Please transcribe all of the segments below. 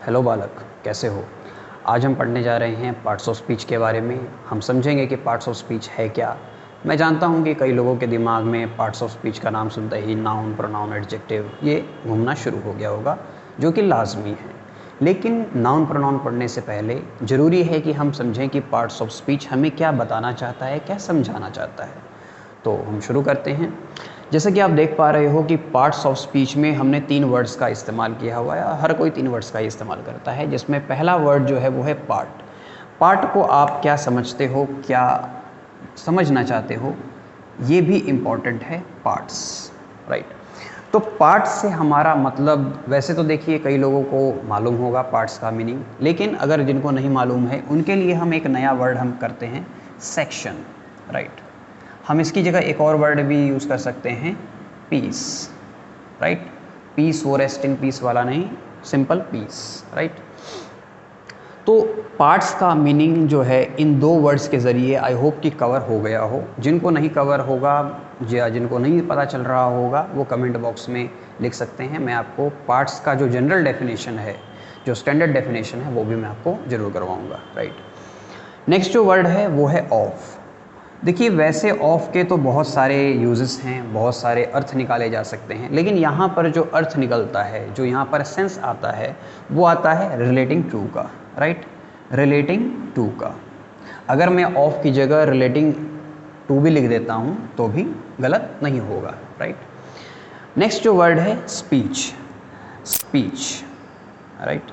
Hello बालक, कैसे हो। आज हम पढ़ने जा रहे हैं पार्ट्स ऑफ स्पीच के बारे में। हम समझेंगे कि पार्ट्स ऑफ स्पीच है क्या। मैं जानता हूं कि कई लोगों के दिमाग में पार्ट्स ऑफ स्पीच का नाम सुनते ही नाउन, प्रोनाउन, एडजेक्टिव ये घूमना शुरू हो गया होगा, जो कि लाजमी है। लेकिन नाउन प्रोनाउन पढ़ने से पहले ज़रूरी है कि हम समझें कि पार्ट्स ऑफ स्पीच हमें क्या बताना चाहता है, क्या समझाना चाहता है। तो हम शुरू करते हैं। जैसे कि आप देख पा रहे हो कि पार्ट्स ऑफ स्पीच में हमने 3 वर्ड्स का इस्तेमाल किया हुआ है। हर कोई 3 वर्ड्स का ही इस्तेमाल करता है, जिसमें पहला वर्ड जो है वो है पार्ट। पार्ट को आप क्या समझते हो, क्या समझना चाहते हो, ये भी इम्पॉर्टेंट है। Parts, right. तो पार्ट्स से हमारा मतलब, वैसे तो देखिए कई लोगों को मालूम होगा पार्ट्स का मीनिंग, लेकिन अगर जिनको नहीं मालूम है उनके लिए हम एक नया वर्ड हम करते हैं, सेक्शन, राइट। हम इसकी जगह एक और वर्ड भी यूज़ कर सकते हैं, पीस, राइट। पीस वो रेस्ट इन पीस वाला नहीं, सिंपल पीस, राइट। तो पार्ट्स का मीनिंग जो है इन 2 वर्ड्स के ज़रिए आई होप कि कवर हो गया हो। जिनको नहीं कवर होगा या जिनको नहीं पता चल रहा होगा वो कमेंट बॉक्स में लिख सकते हैं। मैं आपको पार्ट्स का जो जनरल डेफिनेशन है, जो स्टैंडर्ड डेफिनेशन है, वो भी मैं आपको ज़रूर करवाऊँगा, राइट। नेक्स्ट जो वर्ड है वो है ऑफ। देखिए वैसे ऑफ के तो बहुत सारे यूजेस हैं, बहुत सारे अर्थ निकाले जा सकते हैं, लेकिन यहाँ पर जो अर्थ निकलता है, जो यहाँ पर सेंस आता है, वो आता है रिलेटिंग टू का, राइट। रिलेटिंग टू का। अगर मैं ऑफ की जगह रिलेटिंग टू भी लिख देता हूँ तो भी गलत नहीं होगा, राइट। नेक्स्ट जो वर्ड है स्पीच। Speech, right.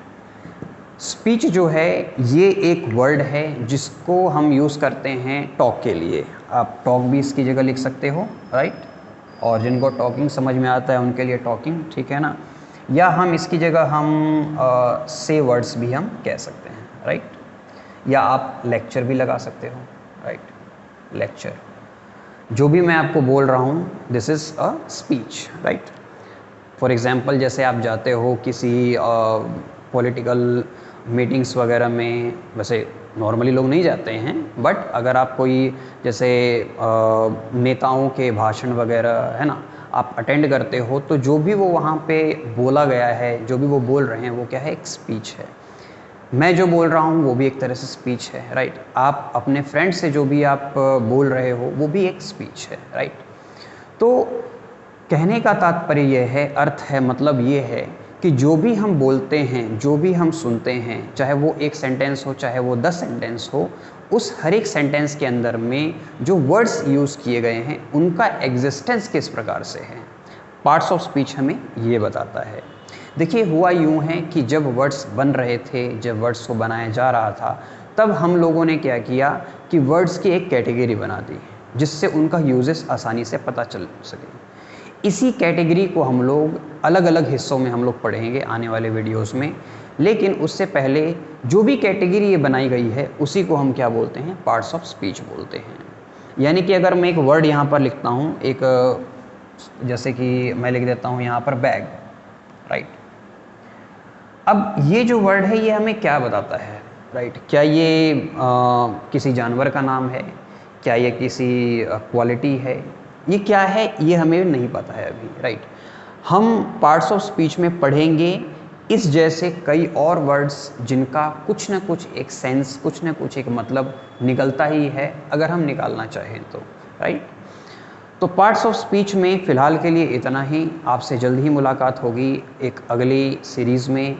स्पीच जो है ये एक वर्ड है जिसको हम यूज़ करते हैं टॉक के लिए। आप टॉक भी इसकी जगह लिख सकते हो, राइट। और जिनको टॉकिंग समझ में आता है उनके लिए टॉकिंग, ठीक है ना। या हम इसकी जगह हम से वर्ड्स भी हम कह सकते हैं, राइट। या आप लेक्चर भी लगा सकते हो, राइट। लेक्चर, जो भी मैं आपको बोल रहा हूँ, this is a speech, right. For example जैसे आप जाते हो किसी पॉलिटिकल मीटिंग्स वगैरह में, वैसे नॉर्मली लोग नहीं जाते हैं, बट अगर आप कोई जैसे नेताओं के भाषण वगैरह है ना, आप अटेंड करते हो, तो जो भी वो वहाँ पे बोला गया है, जो भी वो बोल रहे हैं, वो क्या है, एक स्पीच है। मैं जो बोल रहा हूँ वो भी एक तरह से स्पीच है, राइट। आप अपने फ्रेंड से जो भी आप बोल रहे हो वो भी एक स्पीच है, राइट। तो कहने का तात्पर्य यह है, अर्थ है, मतलब ये है कि जो भी हम बोलते हैं, जो भी हम सुनते हैं, चाहे वो एक सेंटेंस हो, चाहे वो 10 सेंटेंस हो, उस हर एक सेंटेंस के अंदर में जो वर्ड्स यूज़ किए गए हैं उनका एग्जिस्टेंस किस प्रकार से है, पार्ट्स ऑफ स्पीच हमें ये बताता है। देखिए हुआ यूँ है कि जब वर्ड्स बन रहे थे, जब वर्ड्स को बनाया जा रहा था, तब हम लोगों ने क्या किया कि वर्ड्स की एक कैटेगरी बना दी, जिससे उनका यूजेस आसानी से पता चल सके। इसी कैटेगरी को हम लोग अलग अलग हिस्सों में हम लोग पढ़ेंगे आने वाले वीडियोस में, लेकिन उससे पहले जो भी कैटेगरी ये बनाई गई है उसी को हम क्या बोलते हैं, पार्ट्स ऑफ स्पीच बोलते हैं। यानी कि अगर मैं एक वर्ड यहाँ पर लिखता हूँ, एक जैसे कि मैं लिख देता हूँ यहाँ पर बैग, राइट। अब ये जो वर्ड है ये हमें क्या बताता है, राइट। क्या ये किसी जानवर का नाम है, क्या ये किसी क्वालिटी है, ये क्या है, ये हमें नहीं पता है अभी, राइट। हम पार्ट्स ऑफ स्पीच में पढ़ेंगे इस जैसे कई और वर्ड्स जिनका कुछ ना कुछ एक सेंस, कुछ ना कुछ एक मतलब निकलता ही है, अगर हम निकालना चाहें तो, राइट। तो पार्ट्स ऑफ स्पीच में फ़िलहाल के लिए इतना ही। आपसे जल्द ही मुलाकात होगी एक अगली सीरीज़ में।